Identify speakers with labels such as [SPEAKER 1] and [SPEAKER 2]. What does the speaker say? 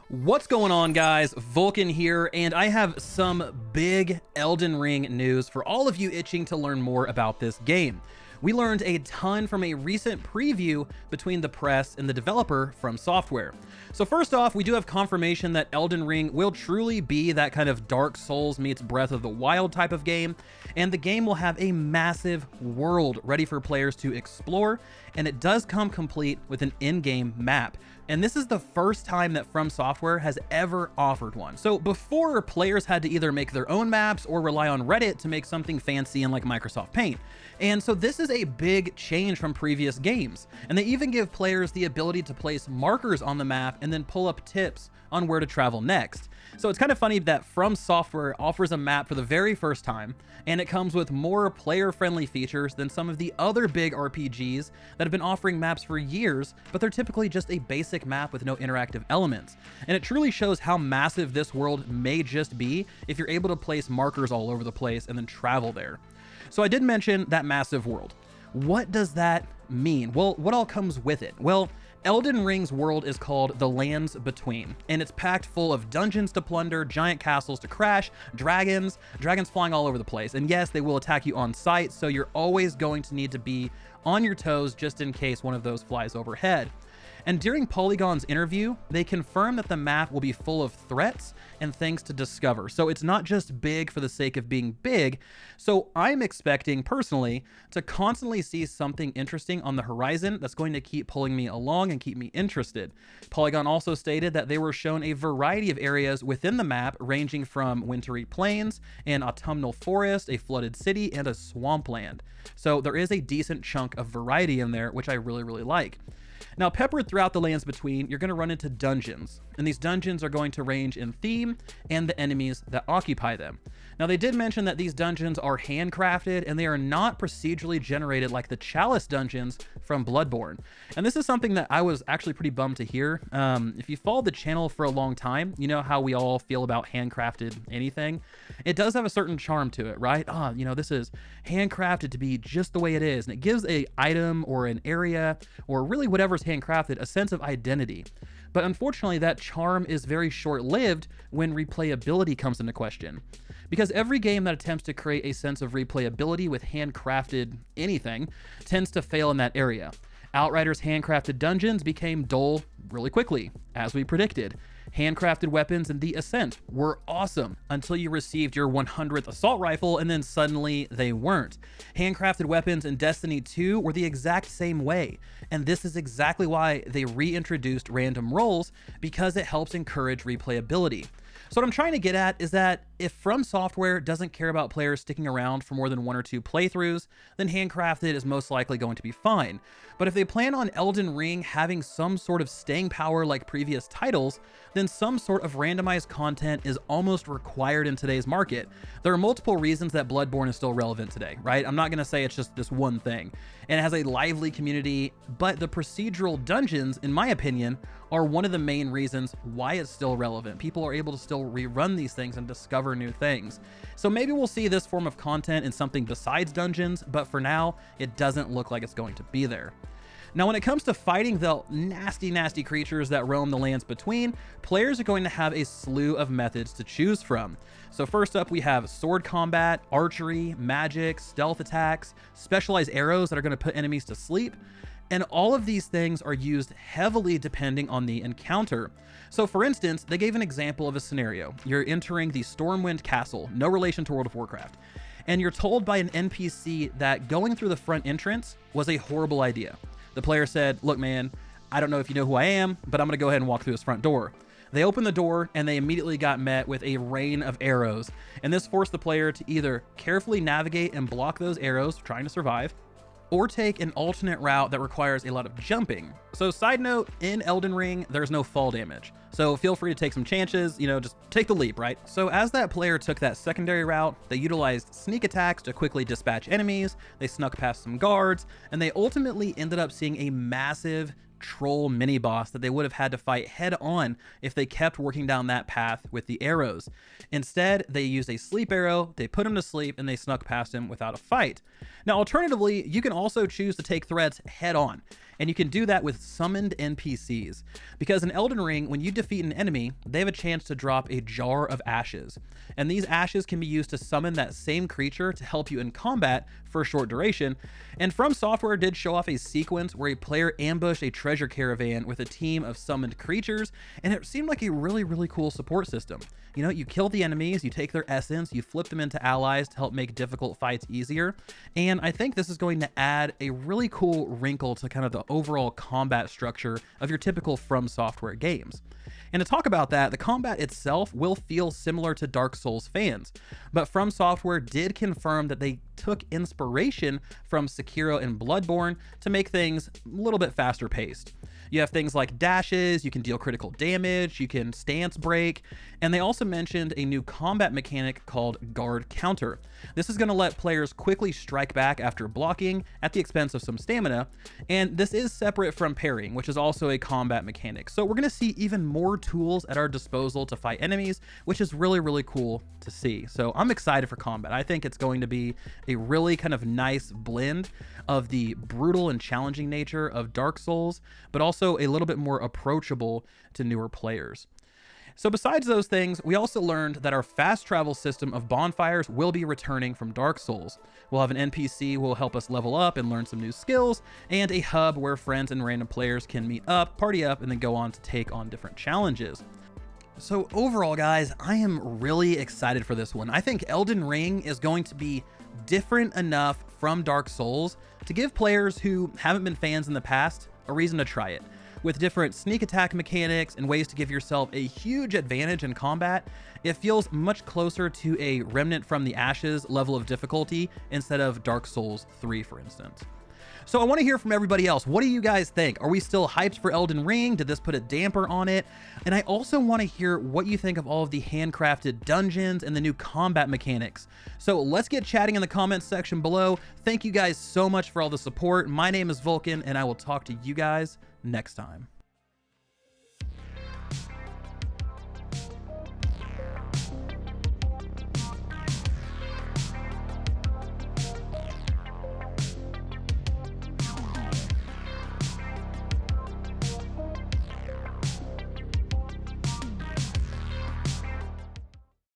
[SPEAKER 1] What's going on, guys? Vulkan here, and I have some big Elden Ring news for all of you itching to learn more about this game. We learned a ton from a recent preview between the press and the developer From Software. So first off, we do have confirmation that Elden Ring will truly be that kind of Dark Souls meets Breath of the Wild type of game, and the game will have a massive world ready for players to explore, and it does come complete with an in-game map. And this is the first time that From Software has ever offered one. So before, players had to either make their own maps or rely on Reddit to make something fancy in like Microsoft Paint. And so this is a big change from previous games. And they even give players the ability to place markers on the map and then pull up tips on where to travel next. So it's kind of funny that From Software offers a map for the very first time, and it comes with more player-friendly features than some of the other big RPGs that have been offering maps for years, but they're typically just a basic map with no interactive elements. And it truly shows how massive this world may just be if you're able to place markers all over the place and then travel there. So I did mention that massive world. What does that mean? Well, what all comes with it? Well, Elden Ring's world is called The Lands Between, and it's packed full of dungeons to plunder, giant castles to crash, dragons flying all over the place. And yes, they will attack you on sight, so you're always going to need to be on your toes just in case one of those flies overhead. And during Polygon's interview, they confirmed that the map will be full of threats and things to discover. So it's not just big for the sake of being big. So I'm expecting, personally, to constantly see something interesting on the horizon that's going to keep pulling me along and keep me interested. Polygon also stated that they were shown a variety of areas within the map, ranging from wintry plains, an autumnal forest, a flooded city, and a swampland. So there is a decent chunk of variety in there, which I really like. Now, peppered throughout the Lands Between, you're going to run into dungeons, and these dungeons are going to range in theme and the enemies that occupy them. Now, they did mention that these dungeons are handcrafted, and they are not procedurally generated like the Chalice dungeons from Bloodborne. And this is something that I was actually pretty bummed to hear. If you followed the channel for a long time, you know how we all feel about handcrafted anything. It does have a certain charm to it, right? This is handcrafted to be just the way it is, and it gives a item or an area or really whatever's handcrafted a sense of identity. But unfortunately, that charm is very short-lived when replayability comes into question. Because every game that attempts to create a sense of replayability with handcrafted anything tends to fail in that area. Outrider's handcrafted dungeons became dull really quickly, as we predicted. Handcrafted weapons in The Ascent were awesome until you received your 100th assault rifle, and then suddenly they weren't. Handcrafted weapons in Destiny 2 were the exact same way, and this is exactly why they reintroduced random rolls, because it helps encourage replayability. So what I'm trying to get at is that if From Software doesn't care about players sticking around for more than 1 or 2 playthroughs, then handcrafted is most likely going to be fine. But if they plan on Elden Ring having some sort of staying power like previous titles, then some sort of randomized content is almost required in today's market. There are multiple reasons that Bloodborne is still relevant today, right? I'm not going to say it's just this one thing. And it has a lively community, but the procedural dungeons, in my opinion, are one of the main reasons why it's still relevant. People are able to still rerun these things and discover new things. So maybe we'll see this form of content in something besides dungeons, but for now, it doesn't look like it's going to be there. Now, when it comes to fighting the nasty creatures that roam the Lands Between, players are going to have a slew of methods to choose from. So first up, we have sword combat, archery, magic, stealth attacks, specialized arrows that are going to put enemies to sleep, and all of these things are used heavily depending on the encounter. So for instance, they gave an example of a scenario. You're entering the Stormwind Castle, no relation to World of Warcraft, and you're told by an NPC that going through the front entrance was a horrible idea. The player said, "Look, man, I don't know if you know who I am, but I'm gonna go ahead and walk through this front door." They opened the door and they immediately got met with a rain of arrows. And this forced the player to either carefully navigate and block those arrows, trying to survive, or take an alternate route that requires a lot of jumping. So side note, in Elden Ring, there's no fall damage. So feel free to take some chances, just take the leap, right? So as that player took that secondary route, they utilized sneak attacks to quickly dispatch enemies, they snuck past some guards, and they ultimately ended up seeing a massive troll mini boss that they would have had to fight head on if they kept working down that path with the arrows. Instead, they used a sleep arrow, they put him to sleep, and they snuck past him without a fight. Now, alternatively, you can also choose to take threats head on. And you can do that with summoned NPCs. Because in Elden Ring, when you defeat an enemy, they have a chance to drop a jar of ashes. And these ashes can be used to summon that same creature to help you in combat for a short duration. And From Software did show off a sequence where a player ambushed a treasure caravan with a team of summoned creatures, and it seemed like a really cool support system. You know, you kill the enemies, you take their essence, you flip them into allies to help make difficult fights easier. And I think this is going to add a really cool wrinkle to kind of the overall combat structure of your typical From Software games. And to talk about that, the combat itself will feel similar to Dark Souls fans, but From Software did confirm that they took inspiration from Sekiro and Bloodborne to make things a little bit faster paced. You have things like dashes, you can deal critical damage, you can stance break, and they also mentioned a new combat mechanic called guard counter. This is going to let players quickly strike back after blocking at the expense of some stamina, and this is separate from parrying, which is also a combat mechanic. So we're going to see even more tools at our disposal to fight enemies, which is really cool to see. So I'm excited for combat. I think it's going to be a really kind of nice blend of the brutal and challenging nature of Dark Souls, but also a little bit more approachable to newer players. So besides those things, we also learned that our fast travel system of bonfires will be returning from Dark Souls. We'll have an NPC who will help us level up and learn some new skills, and a hub where friends and random players can meet up, party up, and then go on to take on different challenges. So overall, guys, I am really excited for this one. I think Elden Ring is going to be different enough from Dark Souls to give players who haven't been fans in the past a reason to try it. With different sneak attack mechanics and ways to give yourself a huge advantage in combat, it feels much closer to a Remnant from the Ashes level of difficulty instead of Dark Souls 3, for instance. So I want to hear from everybody else. What do you guys think? Are we still hyped for Elden Ring? Did this put a damper on it? And I also want to hear what you think of all of the handcrafted dungeons and the new combat mechanics. So let's get chatting in the comments section below. Thank you guys so much for all the support. My name is Vulkan, and I will talk to you guys next time.